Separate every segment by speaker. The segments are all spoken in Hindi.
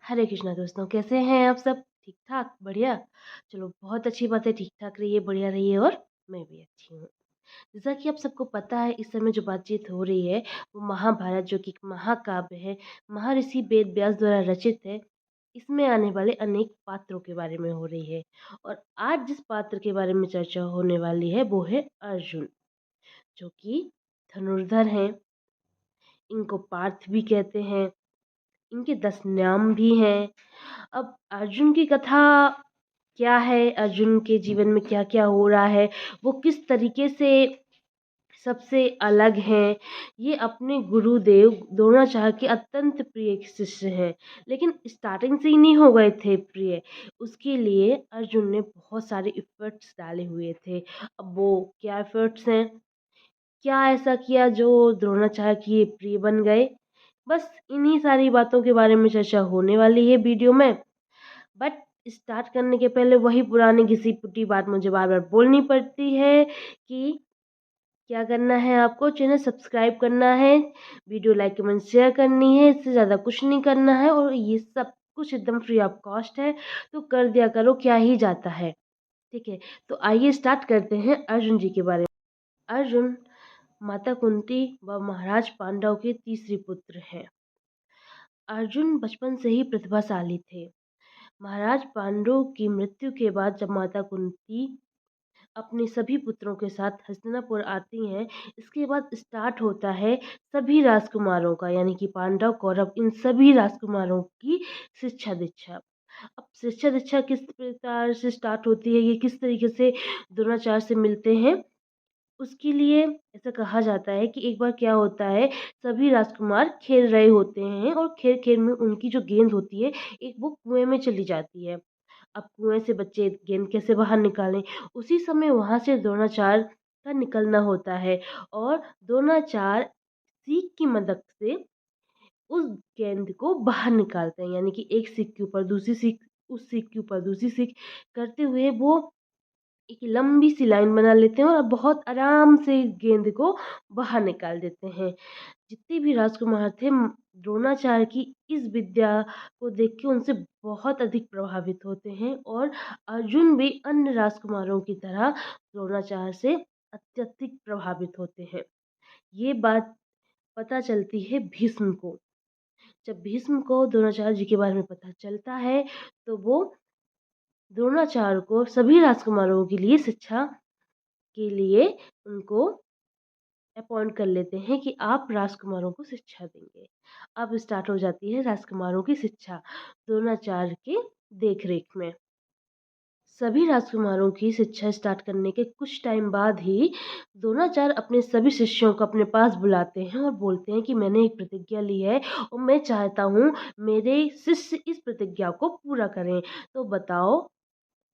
Speaker 1: हरे कृष्णा दोस्तों, कैसे हैं आप सब? ठीक-ठाक? बढ़िया? चलो बहुत अच्छी बात है, ठीक-ठाक रहिए, बढ़िया रहिए और मैं भी अच्छी हूँ। जैसा कि आप सबको पता है, इस समय जो बातचीत हो रही है, वो महाभारत जो कि एक महाकाव्य है, महर्षि वेद व्यास द्वारा रचित है। इसमें आने वाले अनेक पात्रों के बारे में हो रही है और आज जिस पात्र के बारे में चर्चा होने वाली है, वो है अर्जुन, जो कि धनुर्धर हैं। इनको पार्थ भी कहते हैं। इनके 10 नाम भी हैं। अब अर्जुन की कथा क्या है, अर्जुन के जीवन में क्या-क्या हो रहा है, वो किस तरीके से सबसे अलग हैं, ये अपने गुरुदेव द्रोणाचार्य के अत्यंत प्रिय शिष्य हैं। लेकिन स्टार्टिंग से ही नहीं हो गए थे प्रिय, उसके लिए अर्जुन ने बहुत सारे एफर्ट्स डाले हुए थे। अब वो क्या एफर्ट्स हैं, क्या ऐसा किया जो द्रोणाचार्य के प्रिय बन गए? बस इन्हीं सारी बातों के बारे में चर्चा होने वाली है वीडियो में। बट स्टार्ट करने के पहले वही पुरानी घिसी-पिटी बात मुझे बार-बार बोलनी पड़ती है कि क्या करना है आपको, चैनल सब्सक्राइब करना है, वीडियो लाइक कमेंट शेयर करनी है, इससे ज़्यादा कुछ नहीं करना है और ये सब कुछ एकदम फ्री ऑफ कॉस्ट है, तो कर दिया करो, क्या ही जाता है। ठीक है? तो आइए स्टार्ट करते हैं अर्जुन जी के बारे में। अर्जुन माता कुंती व महाराज पांडव के तीसरे पुत्र हैं। अर्जुन बचपन से ही प्रतिभाशाली थे। महाराज पांडु की मृत्यु के बाद जब माता कुंती अपने सभी पुत्रों के साथ हस्तिनापुर आती हैं, इसके बाद स्टार्ट होता है सभी राजकुमारों का, यानी कि पांडव, कौरव, इन सभी राजकुमारों की शिक्षा दीक्षा। अब शिक्षा दीक्षा किस प्रकार से स्टार्ट होती है, ये किस तरीके से द्रोणाचार्य से मिलते हैं, उसके लिए ऐसा कहा जाता है कि एक बार क्या होता है, सभी राजकुमार खेल रहे होते हैं और खेल-खेल में उनकी जो गेंद होती है, एक वो कुएँ में चली जाती है। अब कुएँ से बच्चे गेंद कैसे बाहर निकालें? उसी समय वहाँ से द्रोणाचार्य का निकलना होता है और द्रोणाचार्य सीख की मदद से उस गेंद को बाहर निकालते हैं, यानी कि एक सीख के ऊपर दूसरी सीख, उस सीख के ऊपर दूसरी सीख करते हुए वो एक लंबी सी लाइन बना लेते हैं और बहुत आराम से गेंद को बाहर निकाल देते हैं। जितने भी राजकुमार थे द्रोणाचार्य की इस विद्या को देख के उनसे बहुत अधिक प्रभावित होते हैं और अर्जुन भी अन्य राजकुमारों की तरह द्रोणाचार्य से अत्यधिक प्रभावित होते हैं। ये बात पता चलती है भीष्म को। जब भीष्म को द्रोणाचार्य जी के बारे में पता चलता है, तो वो द्रोणाचार्य को सभी राजकुमारों के लिए शिक्षा के लिए उनको अपॉइंट कर लेते हैं कि आप राजकुमारों को शिक्षा देंगे। अब स्टार्ट हो जाती है राजकुमारों की शिक्षा द्रोणाचार्य के देख-रेख में। सभी राजकुमारों की शिक्षा स्टार्ट करने के कुछ टाइम बाद ही द्रोणाचार्य अपने सभी शिष्यों को अपने पास बुलाते हैं और बोलते हैं कि मैंने एक प्रतिज्ञा ली है और मैं चाहता हूँ मेरे शिष्य इस प्रतिज्ञा को पूरा करें। तो बताओ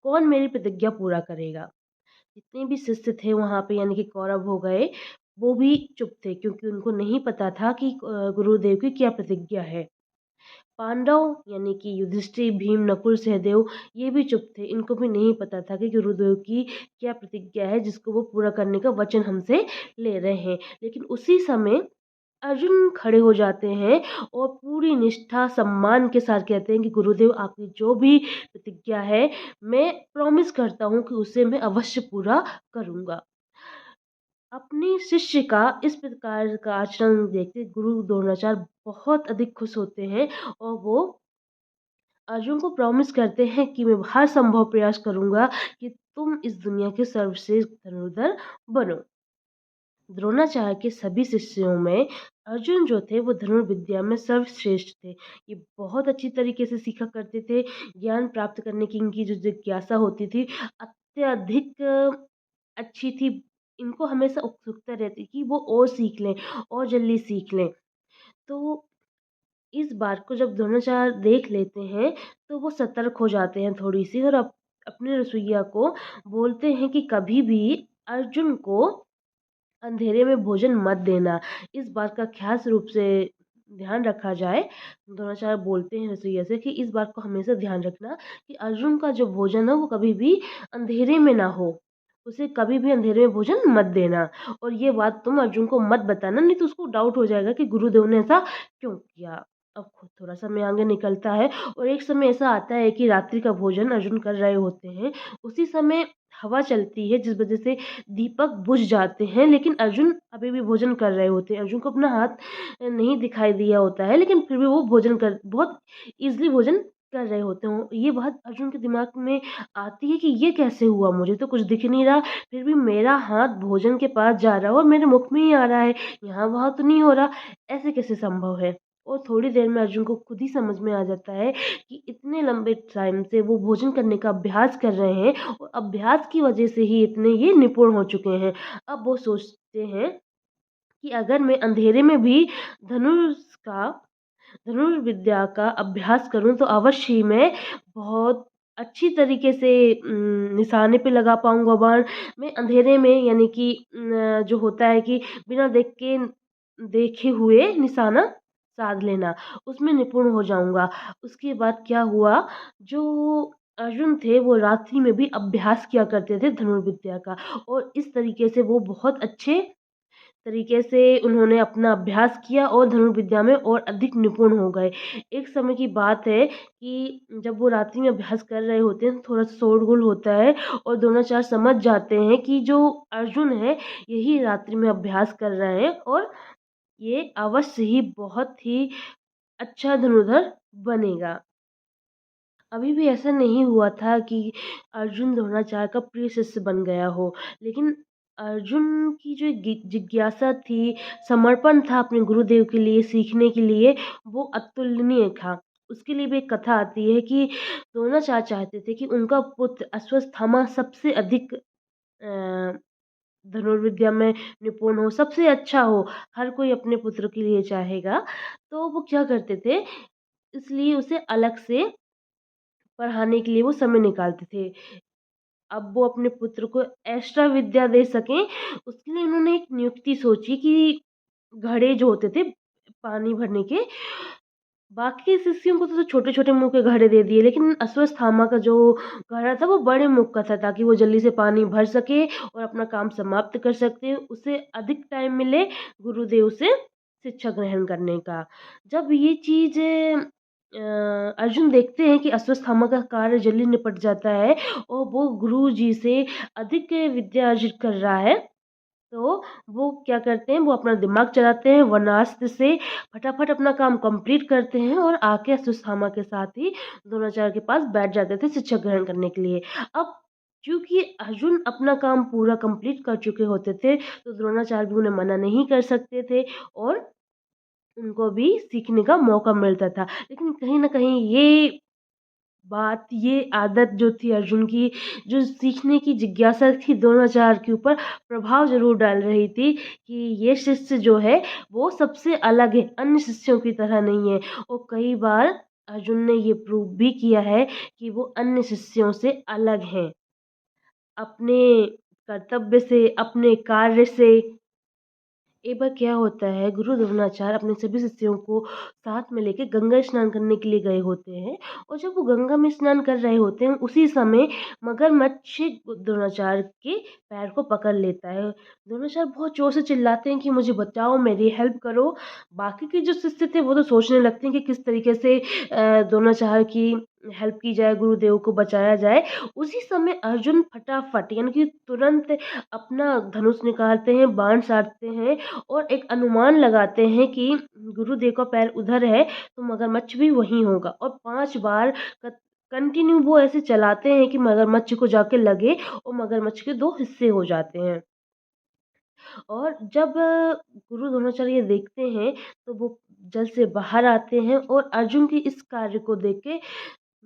Speaker 1: कौन मेरी प्रतिज्ञा पूरा करेगा? जितने भी शिष्य थे वहाँ पे, यानी कि कौरव हो गए, वो भी चुप थे क्योंकि उनको नहीं पता था कि गुरुदेव की क्या प्रतिज्ञा है। पांडव यानी कि युधिष्ठिर, भीम, नकुल, सहदेव ये भी चुप थे। इनको भी नहीं पता था कि गुरुदेव की क्या प्रतिज्ञा है जिसको वो पूरा करने का वचन हमसे ले रहे हैं। लेकिन उसी समय अर्जुन खड़े हो जाते हैं और पूरी निष्ठा, सम्मान के साथ कहते हैं कि गुरुदेव आपकी जो भी प्रतिज्ञा है, मैं प्रॉमिस करता हूँ कि उसे मैं अवश्य पूरा करूँगा। अपने शिष्य का इस प्रकार का आचरण देख के गुरु द्रोणाचार्य बहुत अधिक खुश होते हैं और वो अर्जुन को प्रॉमिस करते हैं कि मैं हर संभव प्रयास करूँगा कि तुम इस दुनिया के सर्वश्रेष्ठ धनुर्धर बनो। द्रोणाचार्य के सभी शिष्यों में अर्जुन जो थे वो धनुर्विद्या में सर्वश्रेष्ठ थे। ये बहुत अच्छी तरीके से सीखा करते थे। ज्ञान प्राप्त करने की इनकी जो जिज्ञासा होती थी अत्यधिक अच्छी थी। इनको हमेशा उत्सुकता रहती कि वो और सीख लें और जल्दी सीख लें। तो इस बात को जब द्रोणाचार्य देख लेते हैं, तो वो सतर्क हो जाते हैं थोड़ी-सी और अपने रसोइया को बोलते हैं कि कभी भी अर्जुन को अंधेरे में भोजन मत देना। इस बात का ख़ास रूप से ध्यान रखा जाए। द्रोणाचार्य बोलते हैं रसोइया से कि इस बात को हमेशा ध्यान रखना कि अर्जुन का जो भोजन है वो कभी भी अंधेरे में ना हो। उसे कभी भी अंधेरे में भोजन मत देना और ये बात तुम अर्जुन को मत बताना, नहीं तो उसको डाउट हो जाएगा कि गुरुदेव ने ऐसा क्यों किया। अब थोड़ा समय आगे निकलता है और एक समय ऐसा आता है कि रात्रि का भोजन अर्जुन कर रहे होते हैं। उसी समय हवा चलती है जिस वजह से दीपक बुझ जाते हैं, लेकिन अर्जुन अभी भी भोजन कर रहे होते हैं। अर्जुन को अपना हाथ नहीं दिखाई दिया होता है, लेकिन फिर भी वो बहुत ईज़िली भोजन कर रहे होते हों। ये बात अर्जुन के दिमाग में आती है कि ये कैसे हुआ? मुझे तो कुछ दिख नहीं रहा, फिर भी मेरा हाथ भोजन के पास जा रहा है और मेरे मुख में ही आ रहा है, यहाँ-वहाँ तो नहीं हो रहा, ऐसे कैसे संभव है? और थोड़ी देर में अर्जुन को खुद ही समझ में आ जाता है कि इतने लंबे टाइम से वो भोजन करने का अभ्यास कर रहे हैं और अभ्यास की वजह से ही इतने ये निपुण हो चुके हैं। अब वो सोचते हैं कि अगर मैं अंधेरे में भी धनुष का धनुर्विद्या का अभ्यास करूँ तो अवश्य ही मैं बहुत अच्छी तरीके से निशाने पे लगा पाऊँगा बाण। मैं अंधेरे में यानी कि जो होता है कि बिना देखे हुए निशाना साध लेना, उसमें निपुण हो जाऊँगा। उसके बाद क्या हुआ, जो अर्जुन थे वो रात्रि में भी अभ्यास किया करते थे धनुर्विद्या का और इस तरीके से वो बहुत अच्छे तरीके से उन्होंने अपना अभ्यास किया और धनुर्विद्या में और अधिक निपुण हो गए। एक समय की बात है कि जब वो रात्रि में अभ्यास कर रहे होते हैं, थोड़ा-सा शोरगुल होता है और द्रोणाचार्य समझ जाते हैं कि जो अर्जुन है, यही रात्रि में अभ्यास कर रहे हैं और ये अवश्य ही बहुत ही अच्छा धनुर्धर बनेगा। अभी भी ऐसा नहीं हुआ था कि अर्जुन द्रोणाचार्य का प्रिय शिष्य बन गया हो, लेकिन अर्जुन की जो जिज्ञासा थी, समर्पण था अपने गुरुदेव के लिए, सीखने के लिए, वो अतुलनीय था। उसके लिए भी एक कथा आती है कि द्रोणाचार्य चाहते थे कि उनका पुत्र अश्वत्थामा सबसे अधिक धनुर्विद्या में निपुण हो, सबसे अच्छा हो। हर कोई अपने पुत्र के लिए चाहेगा, तो वो क्या करते थे, इसलिए उसे अलग से पढ़ाने के लिए वो समय निकालते थे। अब वो अपने पुत्र को एक्स्ट्रा विद्या दे सकें, उसके लिए उन्होंने एक नियुक्ति सोची कि घड़े जो होते थे पानी भरने के, बाकी शिष्यों को तो छोटे-छोटे मुँह के घड़े दे दिए, लेकिन अश्वत्थामा का जो घड़ा था वो बड़े मुँह का था ताकि वो जल्दी से पानी भर सके और अपना काम समाप्त कर सकते। उसे अधिक टाइम मिले गुरुदेव से शिक्षा ग्रहण करने का। जब ये चीज़ अर्जुन देखते हैं कि अश्वत्थामा का कार्य जल्दी निपट जाता है और वो गुरुजी से अधिक विद्या अर्जित कर रहा है, तो वो क्या करते हैं, वो अपना दिमाग चलाते हैं, वर्णास्त्र से फटाफट अपना काम कंप्लीट करते हैं और आके अश्वत्थामा के साथ ही द्रोणाचार्य के पास बैठ जाते थे शिक्षा ग्रहण करने के लिए। अब चूँकि अर्जुन अपना काम पूरा कंप्लीट कर चुके होते थे, तो द्रोणाचार्य भी उन्हें मना नहीं कर सकते थे और उनको भी सीखने का मौका मिलता था। लेकिन कहीं न कहीं ये आदत जो थी अर्जुन की, जो सीखने की जिज्ञासा थी द्रोणाचार्य के ऊपर प्रभाव ज़रूर डाल रही थी कि ये शिष्य जो है वो सबसे अलग है, अन्य शिष्यों की तरह नहीं है। और कई बार अर्जुन ने ये प्रूव भी किया है कि वो अन्य शिष्यों से अलग हैं। अपने कर्तव्य से, अपने कार्य से। एक बार क्या होता है, गुरु द्रोणाचार्य अपने सभी शिष्यों को साथ में लेके गंगा स्नान करने के लिए गए होते हैं और जब वो गंगा में स्नान कर रहे होते हैं उसी समय मगरमच्छ द्रोणाचार्य के पैर को पकड़ लेता है। द्रोणाचार्य बहुत जोर से चिल्लाते हैं कि मुझे बचाओ, मेरी हेल्प करो। बाकी के जो शिष्य थे वो तो सोचने लगते हैं कि किस तरीके से द्रोणाचार्य की हेल्प की जाए, गुरुदेव को बचाया जाए। उसी समय अर्जुन फटाफट यानी कि तुरंत अपना धनुष निकालते हैं, बाण साधते हैं और एक अनुमान लगाते हैं कि गुरुदेव का पैर उधर है तो मगरमच्छ भी वहीं होगा और 5 बार कंटिन्यू वो ऐसे चलाते हैं कि मगरमच्छ को जाके लगे और मगरमच्छ के 2 हिस्से हो जाते हैं। और जब गुरु द्रोणाचार्य ये देखते हैं तो वो जल से बाहर आते हैं और अर्जुन के इस कार्य को देख के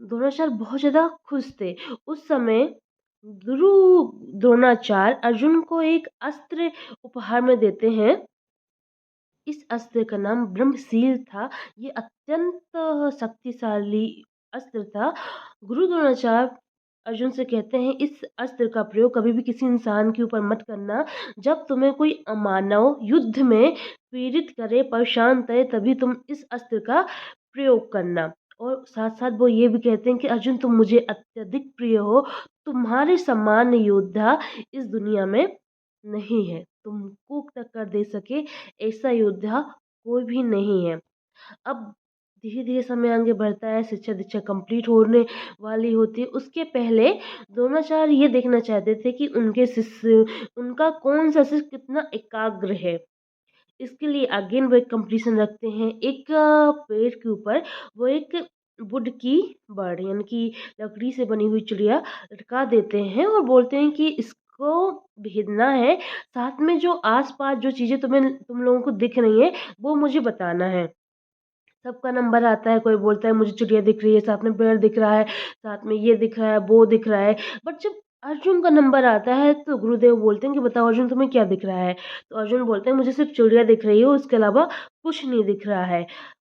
Speaker 1: द्रोणाचार्य बहुत ज़्यादा खुश थे। उस समय गुरु द्रोणाचार्य अर्जुन को एक अस्त्र उपहार में देते हैं। इस अस्त्र का नाम ब्रह्मशील था। ये अत्यंत शक्तिशाली अस्त्र था। गुरु द्रोणाचार्य अर्जुन से कहते हैं इस अस्त्र का प्रयोग कभी भी किसी इंसान के ऊपर मत करना। जब तुम्हें कोई अमानव युद्ध में पीड़ित करे, परेशान करे तभी तुम इस अस्त्र का प्रयोग करना। और साथ-साथ वो ये भी कहते हैं कि अर्जुन तुम मुझे अत्यधिक प्रिय हो। तुम्हारे समान योद्धा इस दुनिया में नहीं है। तुमको टक्कर दे सके ऐसा योद्धा कोई भी नहीं है। अब धीरे-धीरे समय आगे बढ़ता है, शिक्षा-दीक्षा कंप्लीट होने वाली होती है। उसके पहले द्रोणाचार्य ये देखना चाहते थे कि उनके शिष्य उनका कौन-सा शिष्य कितना एकाग्र है। इसके लिए अगेन वो एक कॉम्पिटिशन रखते हैं। एक पेड़ के ऊपर वो एक वुड की बर्ड यानी कि लकड़ी से बनी हुई चिड़िया लटका देते हैं और बोलते हैं कि इसको भेजना है, साथ में जो आस-पास जो चीज़ें तुम लोगों को दिख रही हैं, वो मुझे बताना है। सबका नंबर आता है, कोई बोलता है मुझे चिड़िया दिख रही है, साथ में पेड़ दिख रहा है, साथ में ये दिख रहा है, वो दिख रहा है। बट जब अर्जुन का नंबर आता है तो गुरुदेव बोलते हैं कि बताओ अर्जुन तुम्हें क्या दिख रहा है? तो अर्जुन बोलते हैं मुझे सिर्फ़ चिड़िया दिख रही है, उसके अलावा कुछ नहीं दिख रहा है।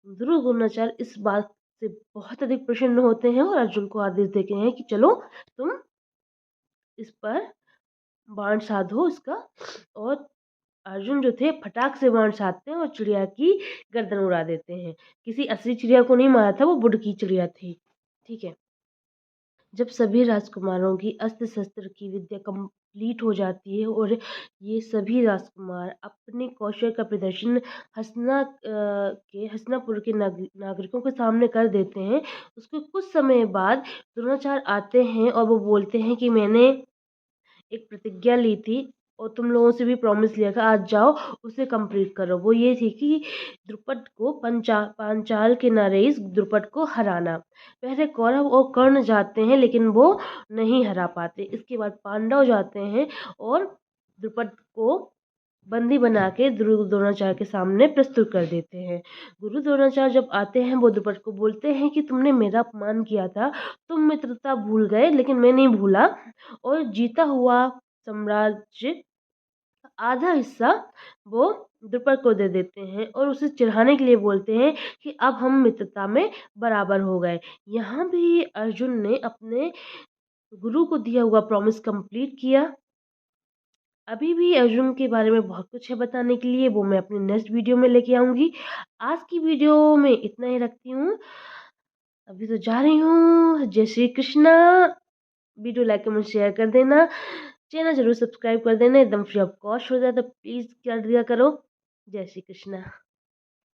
Speaker 1: ध्रुव द्रोणाचार्य इस बात से बहुत अधिक प्रसन्न होते हैं और अर्जुन को आदेश देते हैं कि चलो तुम इस पर बाण साधो इसका। और अर्जुन जो थे फटाक से बाण साधते हैं और चिड़िया की गर्दन उड़ा देते हैं। किसी असली चिड़िया को नहीं मारा था, वो वुड की चिड़िया थी। ठीक है। जब सभी राजकुमारों की अस्त्र शस्त्र की विद्या कंप्लीट हो जाती है और ये सभी राजकुमार अपने कौशल का प्रदर्शन हस्तिनापुर के नागरिकों के सामने कर देते हैं। उसके कुछ समय बाद द्रोणाचार्य आते हैं और वो बोलते हैं कि मैंने एक प्रतिज्ञा ली थी और तुम लोगों से भी प्रॉमिस लिया था, आज जाओ उसे कंप्लीट करो। वो ये थी कि द्रुपद को पांचाल के नरेश द्रुपद को हराना। पहले कौरव और कर्ण जाते हैं लेकिन वो नहीं हरा पाते। इसके बाद पांडव जाते हैं और द्रुपद को बंदी बना के गुरु द्रोणाचार्य के सामने प्रस्तुत कर देते हैं। गुरु द्रोणाचार्य जब आते हैं वो द्रुपद को बोलते हैं कि तुमने मेरा अपमान किया था, तुम मित्रता भूल गए लेकिन मैं नहीं भूला। और जीता हुआ साम्राज्य का आधा हिस्सा वो द्रुपद को दे देते हैं और उसे चिढ़ाने के लिए बोलते हैं कि अब हम मित्रता में बराबर हो गए। यहाँ भी अर्जुन ने अपने गुरु को दिया हुआ प्रॉमिस कंप्लीट किया। अभी भी अर्जुन के बारे में बहुत कुछ है बताने के लिए, वो मैं अपनी नेक्स्ट वीडियो में लेके आऊँगी। आज की वीडियो में इतना ही रखती हूँ। अभी तो जा रही हूँ। जय Shri Krishna. Video like comment share कर देना। चैनल ज़रूर सब्सक्राइब कर देना। एकदम फ्री ऑफ कॉस्ट हो जाए तो प्लीज़ कर दिया करो। जय श्री कृष्णा।